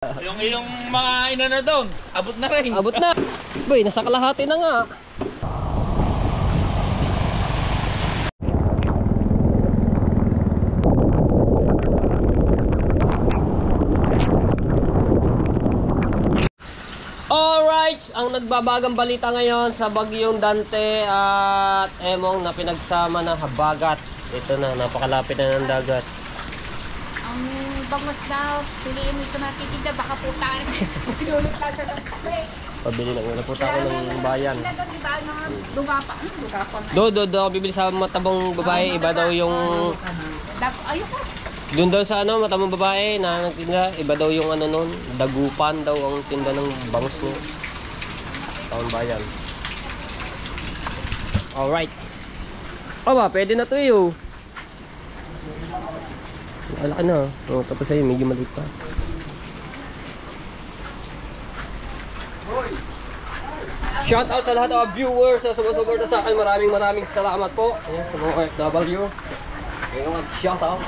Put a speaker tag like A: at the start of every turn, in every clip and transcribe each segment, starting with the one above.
A: Yung iyong mga inano doon, abot na rin.
B: Abot na. Boy, nasa kalahati na nga. Alright, ang nagbabagang balita ngayon sa Bagyong Dante at Emong na pinagsama ng habagat. Ito na, napakalapit na ng dagat.
C: Ang bangos daw, piliin mo sa mga titinda, baka putaan. Pinulot lang sa kape.
B: Pabili na muna po ako ng bayan.
C: Di ba, mga dugapa? Ano dugapa?
B: Do ako bibili sa matabang babae. Iba daw yung...
C: Ayoko.
B: Doon daw sa ano, matamang babae na nagtinda, iba daw yung ano nun, dagupan daw ang tinda ng bangus niya. Taon bayan. Alright. Aba, pwede na to yun. Alaki na. Oh, tapos ayun, medyo maliit pa. Shout out sa lahat ng viewers na sumusuporta sa akin. Maraming salamat po. Ayan, sa mga OFW. Ayun, shout out.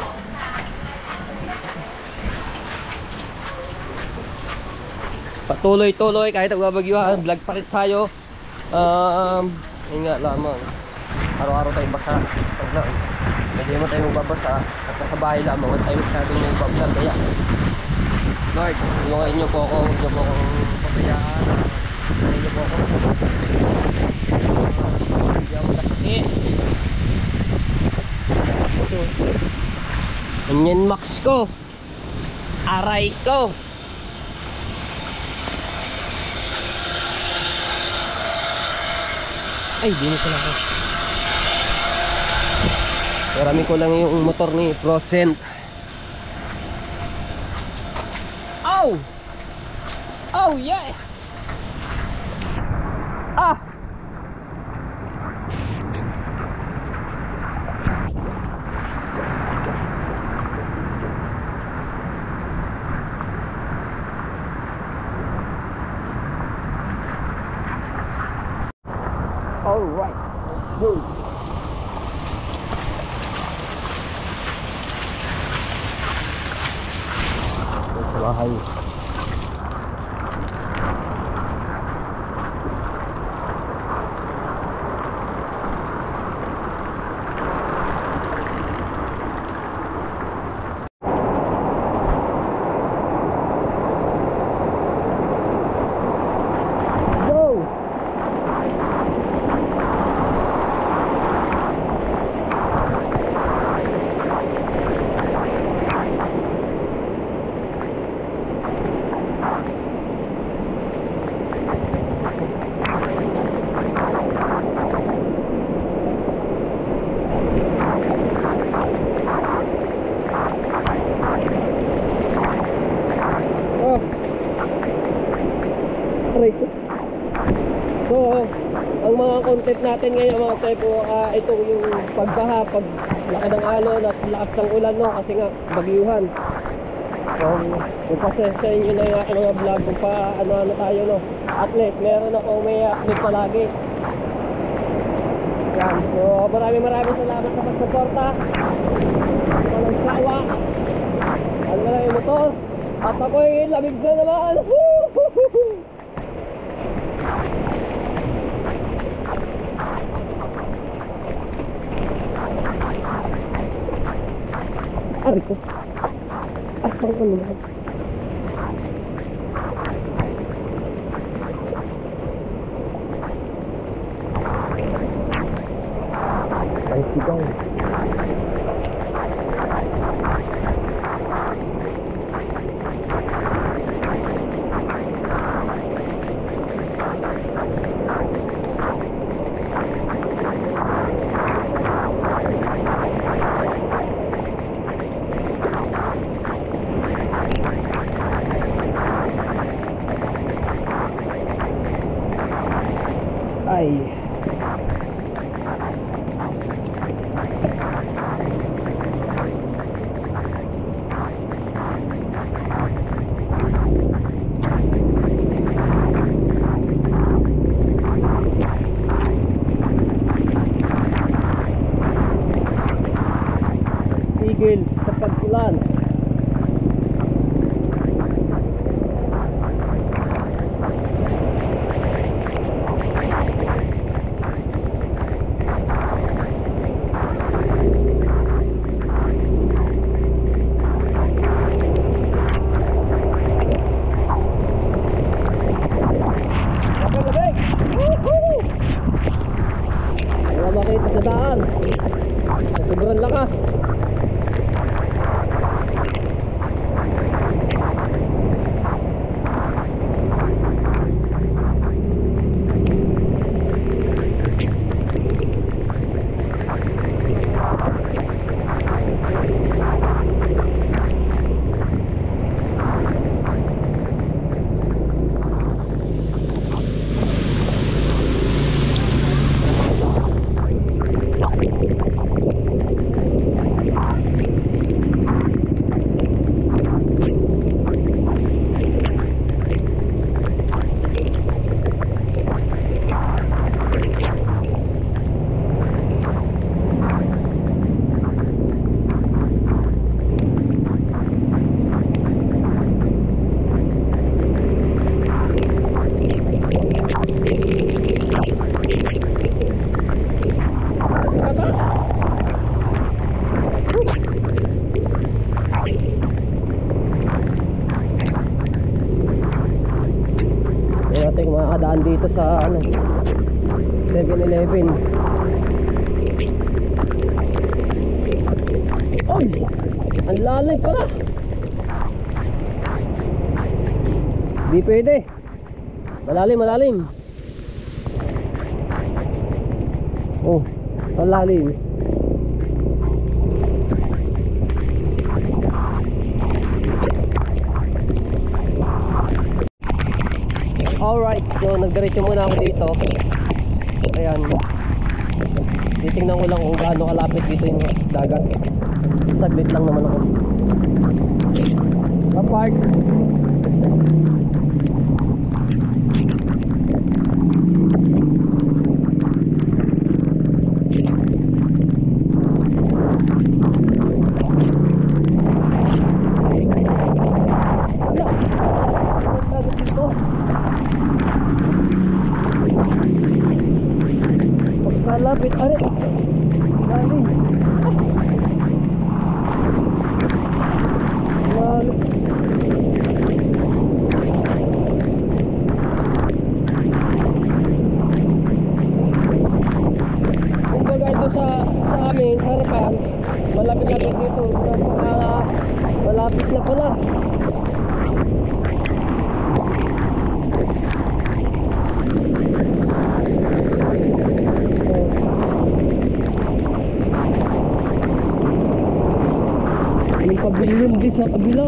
B: Patuloy-tuloy kahit nagbabagyuhan, vlog pa rin tayo. Yun nga lamang, araw-araw tayo basa. Pwede mo tayo magbabasa at sa bahay lamang, huwag tayo masyadong magbablog. Kaya Lord, tulungan niyo po ako, huwag niyo po akong pasayaan. Tulungan niyo po ako. Hindi ako nakakit. Ganyan max ko, aray ko. Ay, di ko lang. Marami ko lang yung motor ni Procent. Oh! Oh, yeah! Ah! Alright, let's go. Sa bahay. So, ang mga content natin ngayon mga tepo, ito yung pagbaha, paglaki ng alon at lakas ng ulan, no, kasi nga bagyuhan. So, kung pasensya nyo na yung aking mga vlog kung pa ano tayo, no, at least meron akong may update palagi. Yan, so maraming salamat sa pagsuporta. Walang sawa. Ano na yung motor at ako'y lamig na naman. Ari ko. Asal ko naman. Ay, sigaw. natin kung makakadaan dito sa ano 7-Eleven. Oy! Ang lalim pala! Di pwede. Malalim, malalim. Oh, ang lalim. Alright, so nagdiretso muna ako dito. Ayan. Titingnan ko lang kung gaano kalapit dito yung dagat. Saglit lang naman ako. Apart. Pagkalapit, are lalim. Lalim. Kumbaga ito sa amin, harapan, malapit-lapit dito. Malapit na pala. May pavilion din sa kabila.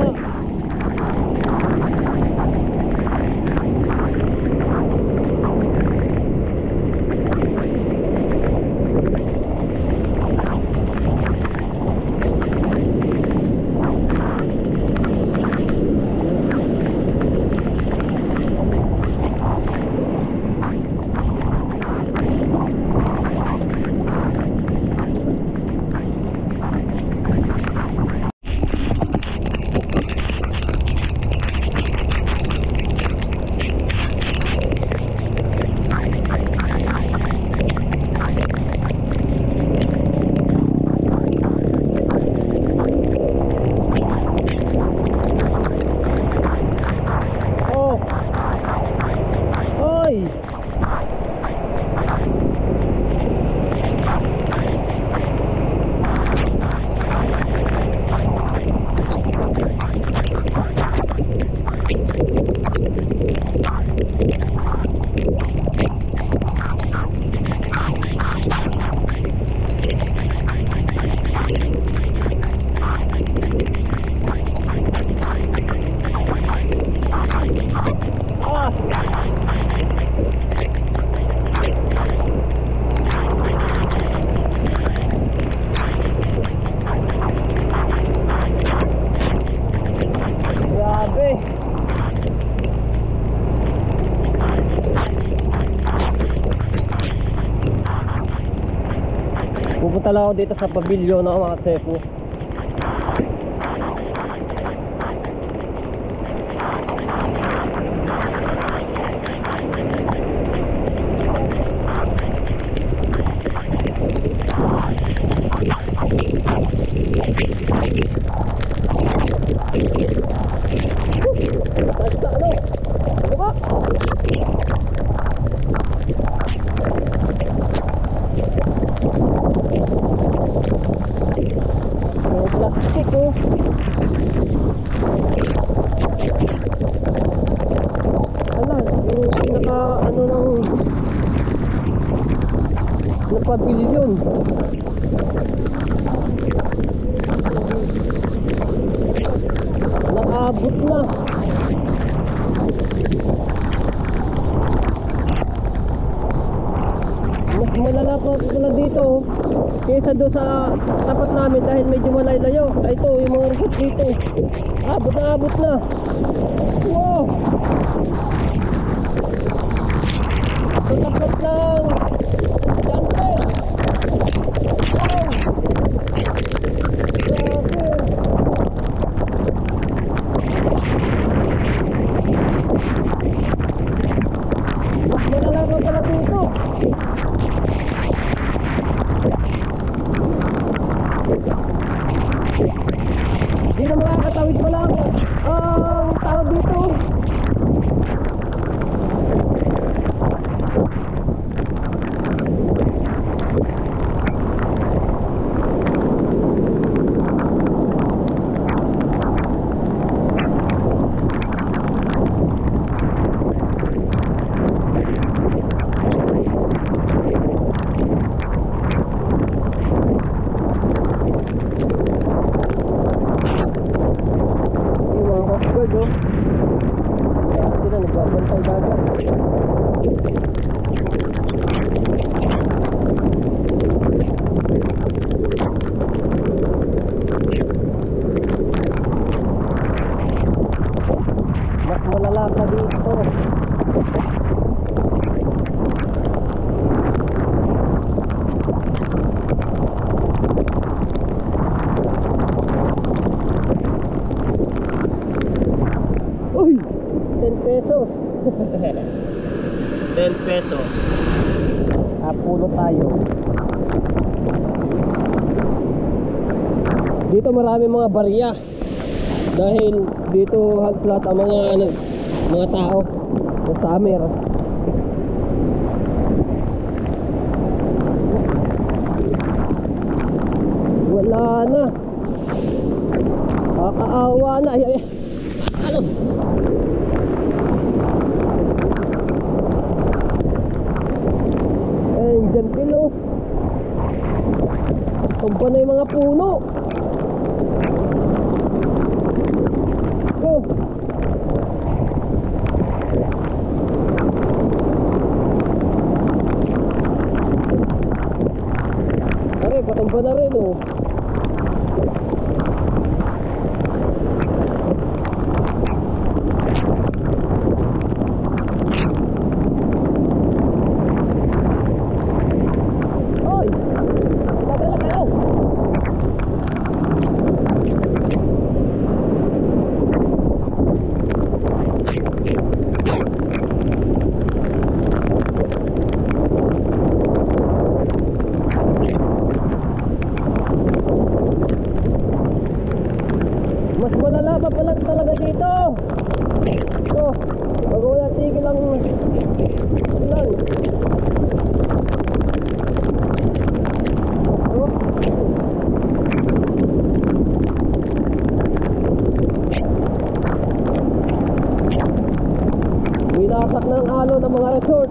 B: Pupunta lang ako dito sa pavilion ng mga Cebu. Pavilion. Nakabot na. Mas malala pa pala dito kaysa doon sa tapat namin dahil medyo malayo. Ito yung mga resort dito. Abot na, abot na. Wow! Ito tapat lang. Hindi na makakatawid pa lang ang tao dito. bantay dagat. Mas malala pa dito. Uy! 10 pesos. 10 pesos. Puno tayo. Dito marami mga barya. Dahil dito hagplat ang mga tao sa summer. Wala na. Kakaawa na. Ay. Ano? Dyan pilo. Tumpa na yung mga puno. Oh. Pare, patumpa na rin oh. Mas malala pa pala talaga dito. Ito, pag wala tigil lang ulan. Winasak ng alon ng mga resort.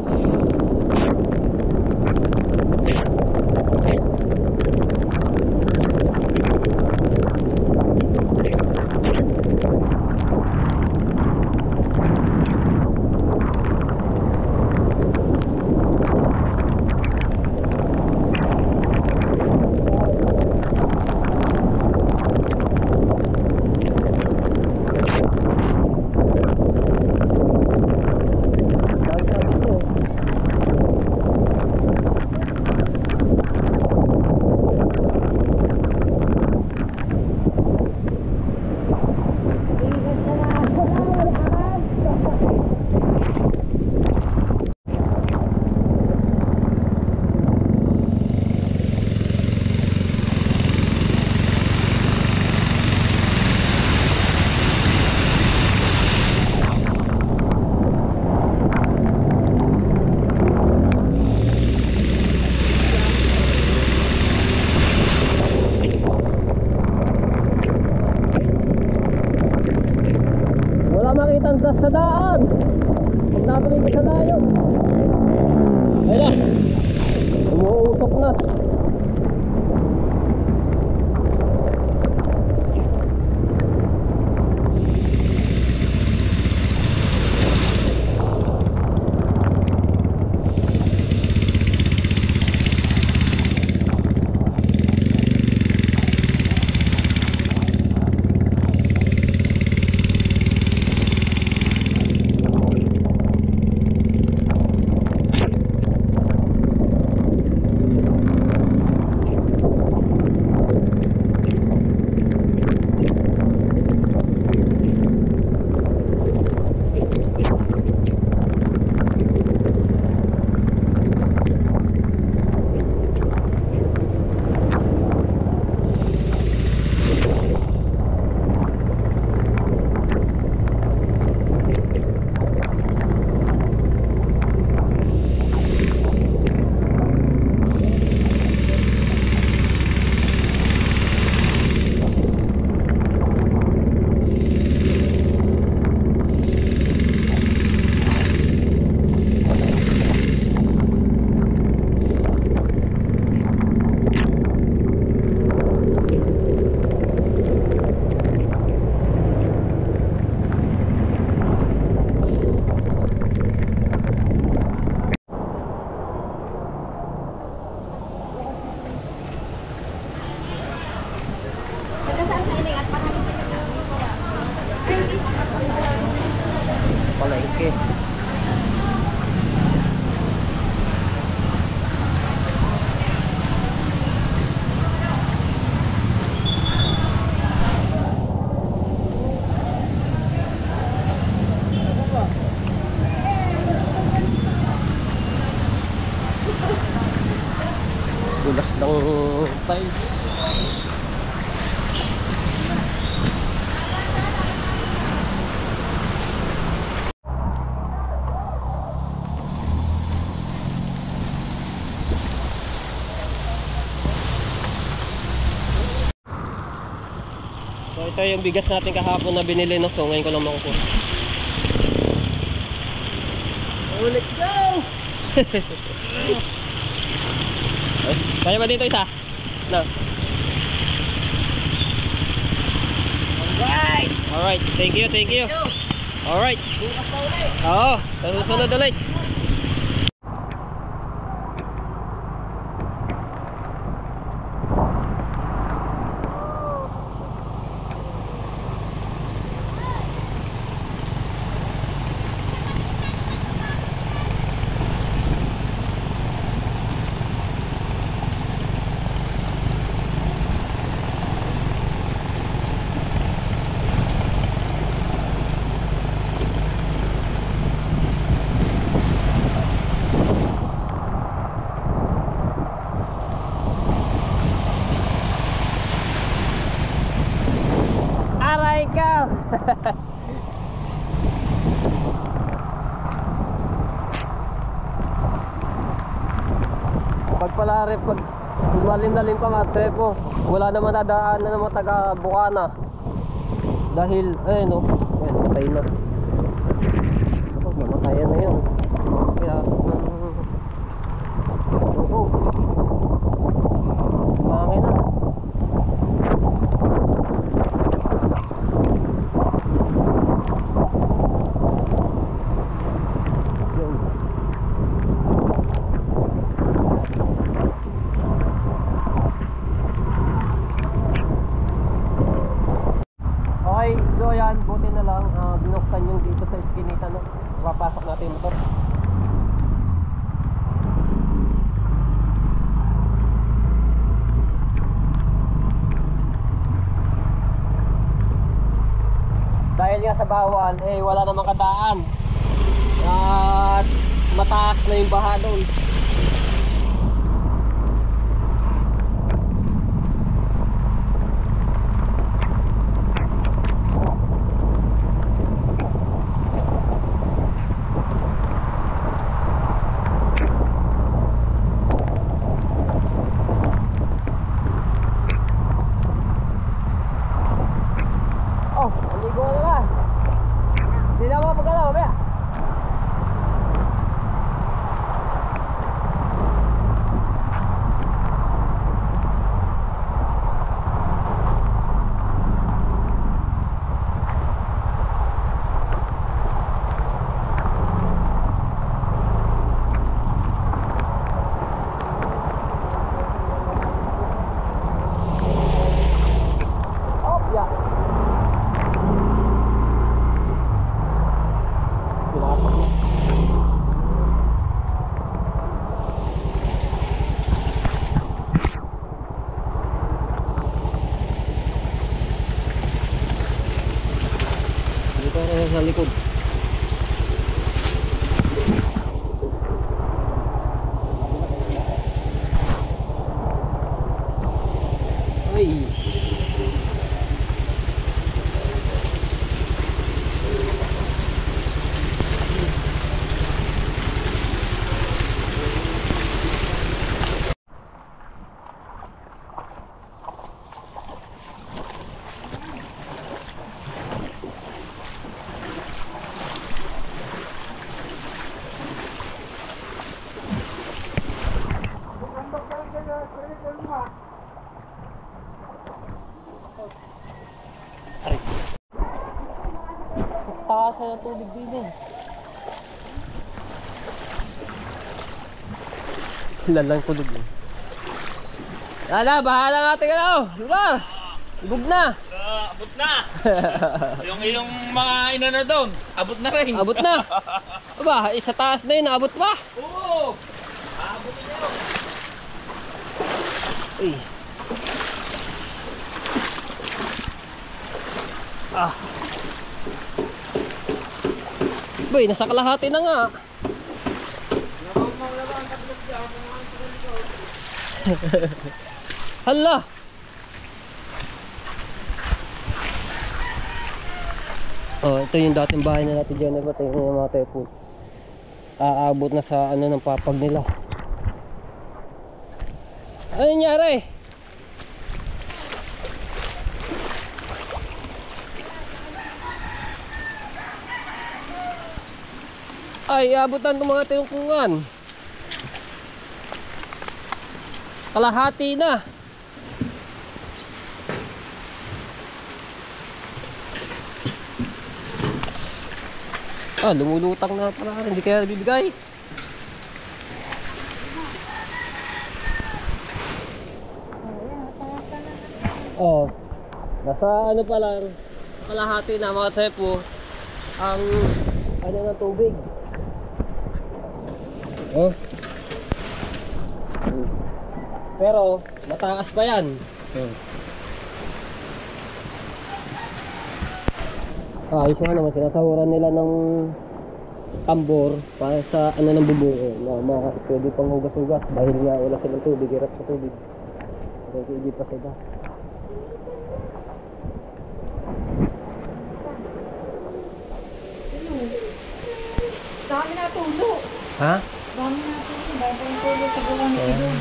B: Makitang sa daan. Pag natuloy ka sa layo. Ayun na. Umuusok na. palengke. Dulas ng tiles. So ito yung bigas natin kahapon na binili, no? So ngayon ko lang makukuha. Oh, let's go! Kaya ba dito isa? No.
C: Alright!
B: Alright, thank you, thank you. Alright.
C: Bukas pa ulit!
B: Oo, susunod ulit. Aray ka! Pag malim-lalim pa mga trepo, wala naman nadaan na mga taga Bukana. Dahil, no, patay na. Mamatayan na yun. Kaya, mangin na. Okay, so yan, buti na lang binuksan yung dito sa iskinita, no? Papasok natin yung motor. Dahil nga sa bawal, wala namang kadaan. At mataas na yung baha doon. Sa likod. Ay. Taas na tubig din. Lalang tulog. Bahala nga tingnan. Lugar! Ibog na!
A: Abot na. Yung iyong mga inano doon, abot na rin.
B: Abot na. Aba, isa taas na yun, abot pa.
A: Oo. Abot na yun.
B: Uy. Ah. Boy, nasa kalahati na nga. Hala. Oh, ito yung dating bahay na natin dyan. Ito yung mga tepo. Aabot na sa ano ng papag nila. Ano nangyari? Ay, abutan ng mga tinungkungan. Kalahati na. Lumulutang na pala. Hindi kaya nabibigay. Oh, nasa ano pa lang, kalahati na mga tepo ang ano ng tubig. Oh. Pero mataas pa yan. Ayos nga naman, sinasahuran nila ng tambor para sa ano ng bubuo na pwede pang hugas-hugas dahil nga wala silang tubig, hirap sa tubig. Kaya hindi pa sila.
C: Dami na tulo.
B: Ha?
C: Dami na tulo. Dami na tulo sa gawa ni Idol.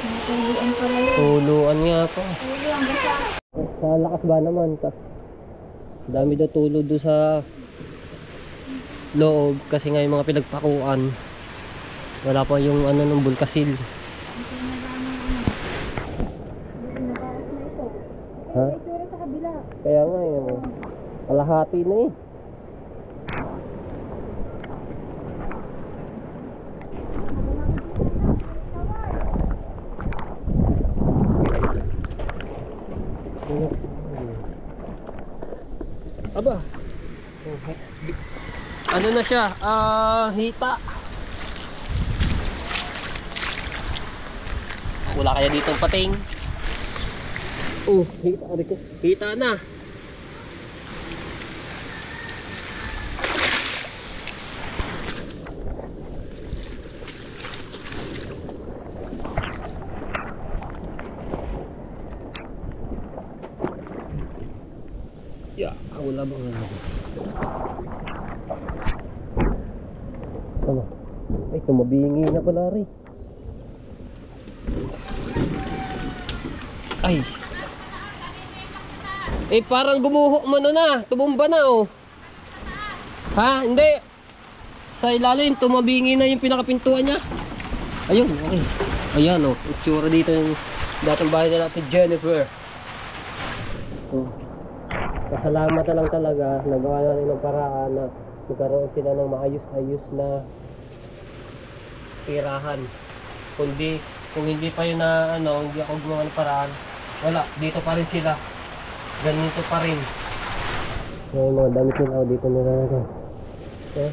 C: Natuluan pala yun.
B: Tuluan nga pa.
C: Tulo ang gasa.
B: Sa lakas ba naman? Dami daw tulo doon sa loob kasi nga yung mga pinagpakuan. Wala pa yung ano ng bulkasil.
C: Kasi nasama ano. Nakaras na ito.
B: Ha?
C: May itsura sa kabila.
B: Kaya nga yun. Kalahati na eh. Aba. Ano na siya? Hita. Wala kaya ditong pating. Oh, hita ko. Hita na. Wala bang ano? Ano? Ay, tumabingi na pala rin. Ay. Eh, parang gumuho mo na. Tumumba na, oh. Ha? Hindi. Sa ilalim, tumabingi na yung pinakapintuan niya. Ayun, okay. Ayan, oh. Itsura dito yung dating bahay na natin, Jennifer. Oh. Pasalamat na lang talaga, nagawa na rin ng paraan na magkaroon sila ng maayos-ayos na tirahan. Kung hindi pa yun na ano, hindi ako gumawa ng paraan, wala, dito pa rin sila. Ganito pa rin. Yung mga damit nila, dito nila na ito. Okay.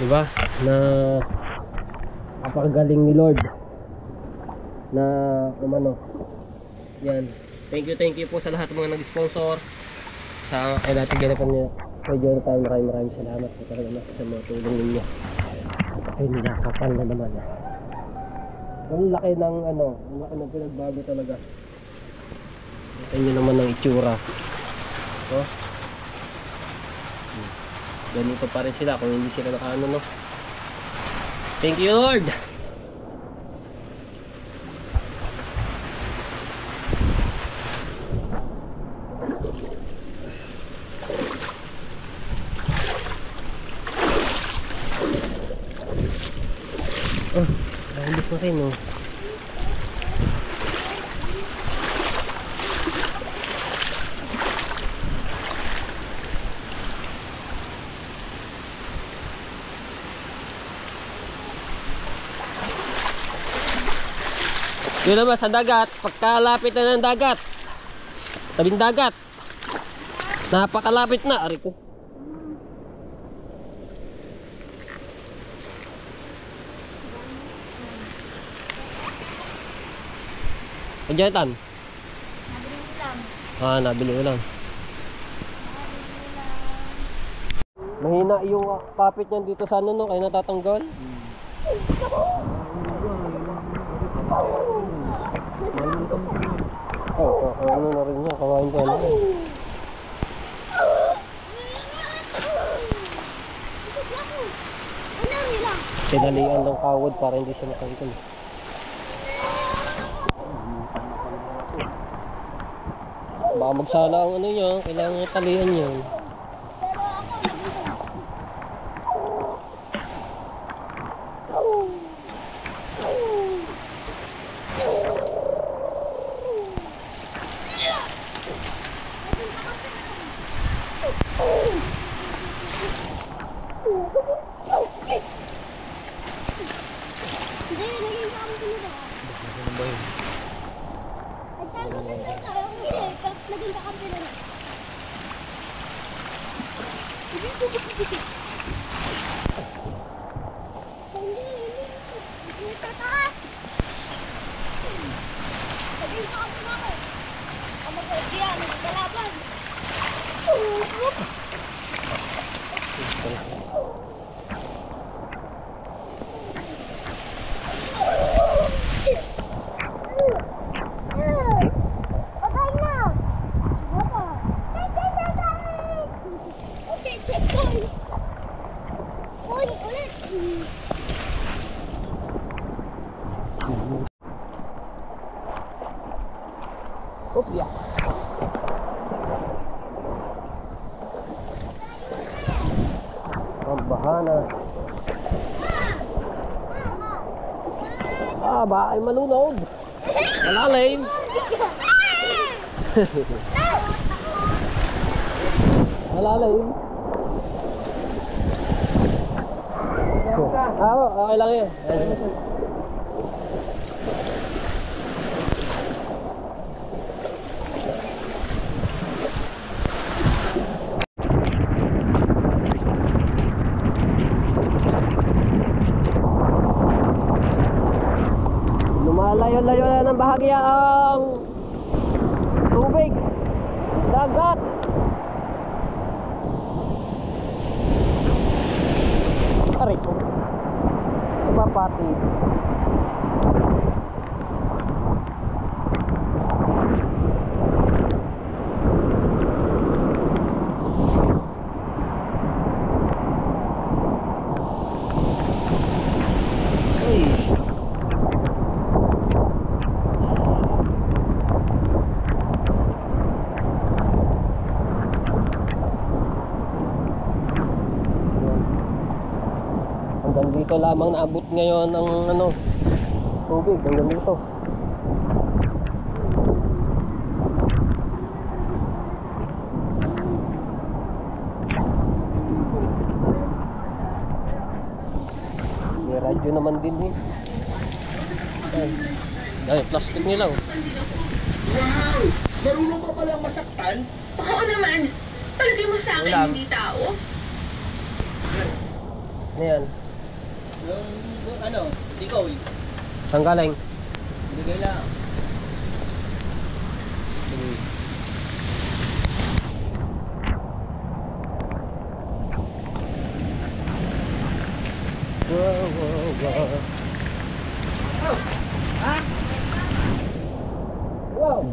B: Diba? Na napakagaling ni Lord na umano. Yan. Thank you po sa lahat ng mga nag-sponsor sa kay natin Jennifer niya. Kay Jonathan, maraming salamat po talaga sa mga tulong ninyo. Ay, nakakapal na naman. Ang laki ng ano, ang laki ng pinagbago talaga. Ito nyo naman ng itsura. Oh. Ganito pa rin sila kung hindi sila nakaano, no. Thank you, Lord. Oh, nahulog na rin, oh. Yun naman sa dagat, pagkalapit na ng dagat, tabing dagat, napakalapit na, ari ko. Andiyan.
C: Nabili ulam.
B: Nabili ulam. Mahina yung kapit niyan dito sa ano, no? Kaya natatanggal. Ano na rin niya, kawain ka na. Sinalian ng kawod para hindi siya makangkol. Baka magsala ang ano niya, kailangan talian niya. Bahana. Ba ay malunod. Malalim. Malalim. Okay lang yan. Layo-layo na ng bahagya ang tubig, dagat. Aray ko, mapati. Hanggang dito lamang naabot ngayon ang ano, tubig hanggang dito. May radyo naman din eh. Ay, plastic nila oh.
D: Wow! Marunong ka palang masaktan?
E: Oo naman. Pwede mo sa akin,
B: Ulam.
E: hindi tao.
B: Ano yan?
A: Yung ano, tikoy.
B: Saan galing?
A: Bigay lang.
B: Wow!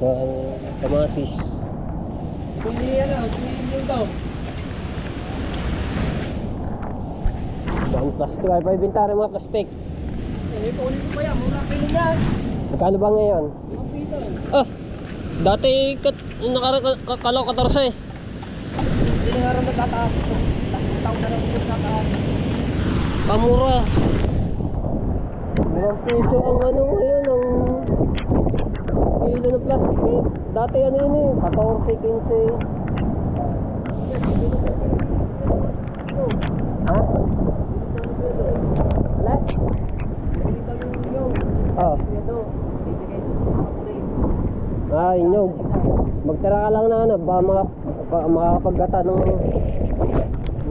B: Kamatis.
A: Hindi ano, hindi yung daw.
B: Ang plastic ay paibinta rin mga plastic.
A: Kunin ko pa yan, mura kilo yan.
B: Magkano ba ngayon?
A: Ang pito.
B: Dati nakakalaw 14.
A: Hindi na nga rin nagtataas. Taon na rin nagtataas.
B: Pamura. 1 piso ang ano ngayon, ang kilo ng plastic. Dati ano yun eh, 14, 15. Ha? Wala?
A: Ito, bibigay ko
B: Magtira ka lang na ano, ba makakapaggata ng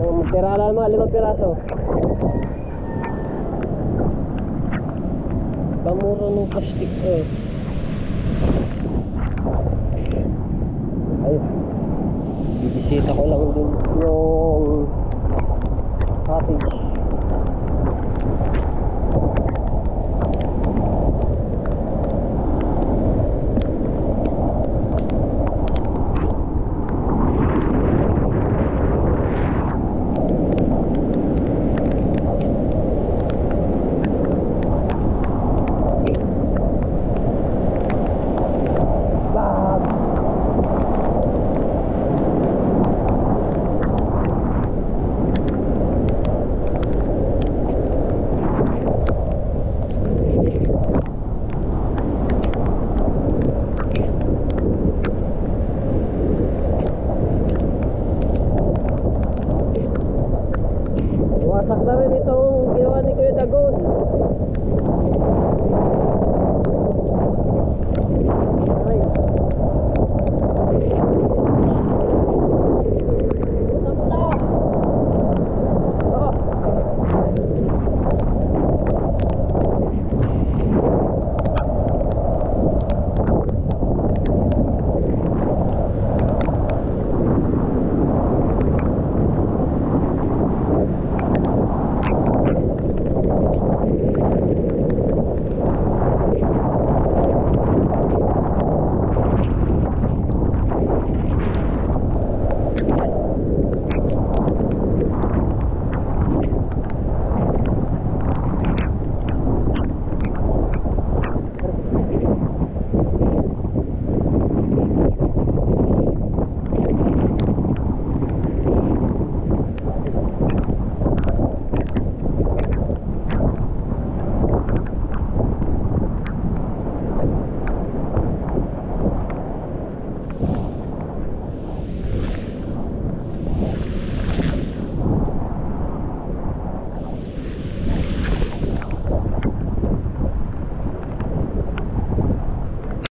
B: magtira ka lang mga 5 piraso. Pamuro ng plastic eh. Ayun. Bibisita ko lang din yung cottage.